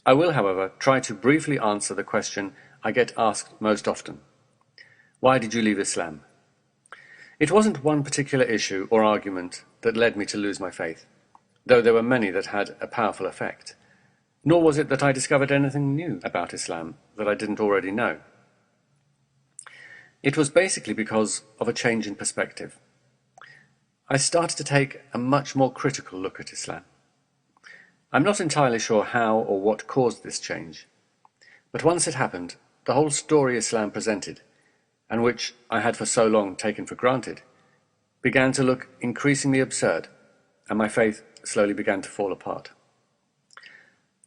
I will, however, try to briefly answer the question I get asked most often. Why did you leave Islam? It wasn't one particular issue or argument that led me to lose my faith, though there were many that had a powerful effect. Nor was it that I discovered anything new about Islam that I didn't already know. It was basically because of a change in perspective. I started to take a much more critical look at Islam. I'm not entirely sure how or what caused this change, but once it happened, the whole story Islam presented, and which I had for so long taken for granted, began to look increasingly absurd, and my faith slowly began to fall apart.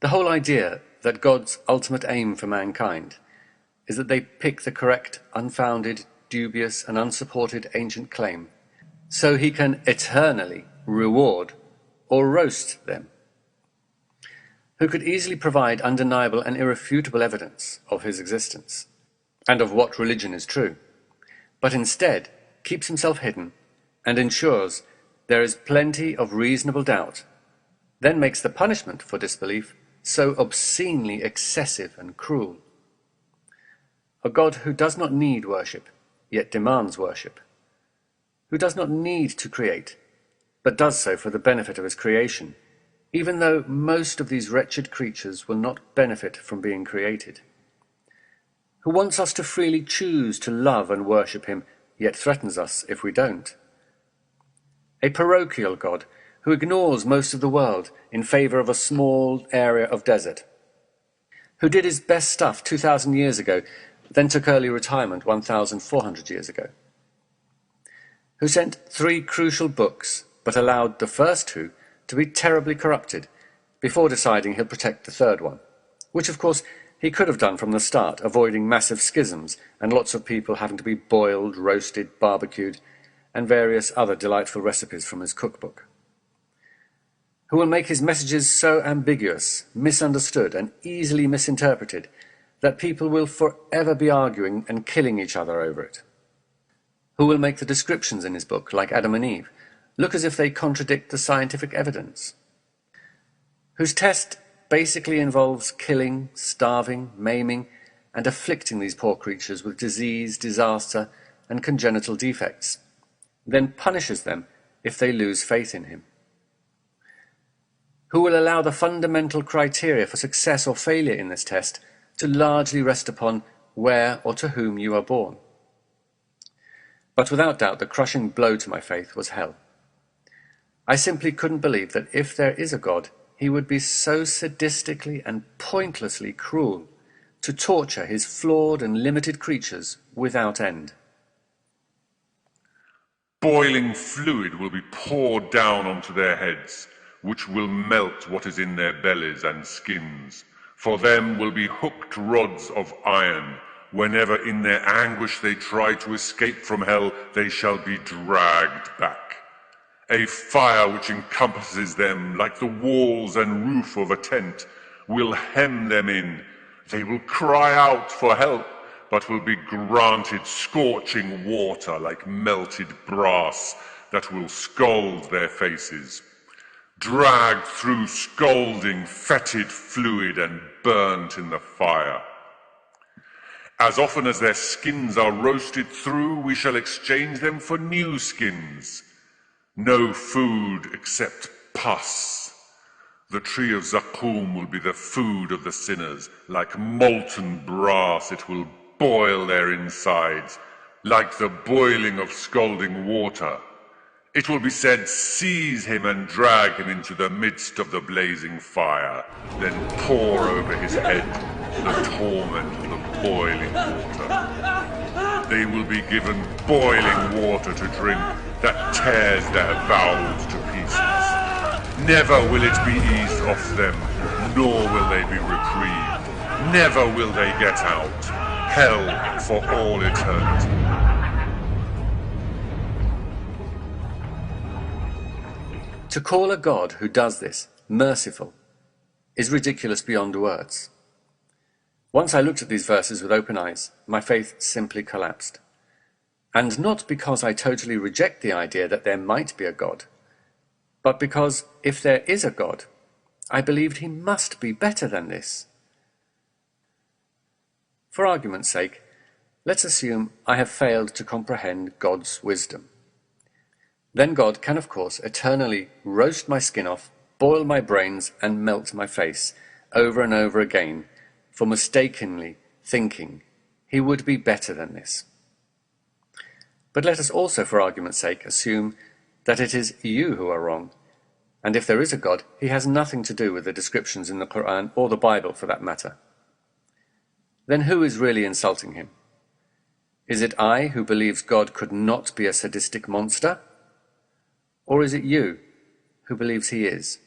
The whole idea that God's ultimate aim for mankind is that they pick the correct, unfounded, dubious, and unsupported ancient claim, so he can eternally reward or roast them, who could easily provide undeniable and irrefutable evidence of his existence, and of what religion is true, but instead keeps himself hidden and ensures there is plenty of reasonable doubt, then makes the punishment for disbelief so obscenely excessive and cruel. A God who does not need worship, yet demands worship, who does not need to create, but does so for the benefit of his creation, even though most of these wretched creatures will not benefit from being created, who wants us to freely choose to love and worship him, yet threatens us if we don't. A parochial God who ignores most of the world in favour of a small area of desert, who did his best stuff 2,000 years ago, then took early retirement 1,400 years ago, who sent 3 crucial books but allowed the first 2 to be terribly corrupted before deciding he'll protect the 3rd one, which of course he could have done from the start, avoiding massive schisms and lots of people having to be boiled, roasted, barbecued, and various other delightful recipes from his cookbook, who will make his messages so ambiguous, misunderstood, and easily misinterpreted that people will forever be arguing and killing each other over it, who will make the descriptions in his book, like Adam and Eve, look as if they contradict the scientific evidence, whose test basically involves killing, starving, maiming, and afflicting these poor creatures with disease, disaster, and congenital defects, then punishes them if they lose faith in him, who will allow the fundamental criteria for success or failure in this test to largely rest upon where or to whom you are born. But without doubt, the crushing blow to my faith was hell. I simply couldn't believe that if there is a God, he would be so sadistically and pointlessly cruel to torture his flawed and limited creatures without end. Boiling fluid will be poured down onto their heads, which will melt what is in their bellies and skins. For them will be hooked rods of iron. Whenever in their anguish they try to escape from hell, they shall be dragged back. A fire which encompasses them like the walls and roof of a tent will hem them in. They will cry out for help, but will be granted scorching water like melted brass that will scald their faces, dragged through scalding fetid fluid and burnt in the fire. As often as their skins are roasted through, we shall exchange them for new skins. No food except pus. The tree of Zaqqum will be the food of the sinners. Like molten brass it will boil their insides, like the boiling of scalding water. It will be said, seize him and drag him into the midst of the blazing fire, then pour over his head the torment of the boiling water. They will be given boiling water to drink that tears their bowels to pieces. Never will it be eased off them, nor will they be reprieved. Never will they get out. Hell for all eternity. To call a God who does this merciful is ridiculous beyond words. Once I looked at these verses with open eyes, my faith simply collapsed. And not because I totally reject the idea that there might be a God, but because if there is a God, I believed he must be better than this. For argument's sake, let's assume I have failed to comprehend God's wisdom. Then God can, of course, eternally roast my skin off, boil my brains, and melt my face over and over again for mistakenly thinking he would be better than this. But let us also, for argument's sake, assume that it is you who are wrong, and if there is a God, he has nothing to do with the descriptions in the Quran or the Bible for that matter. Then who is really insulting him? Is it I who believes God could not be a sadistic monster? Or is it you who believes he is?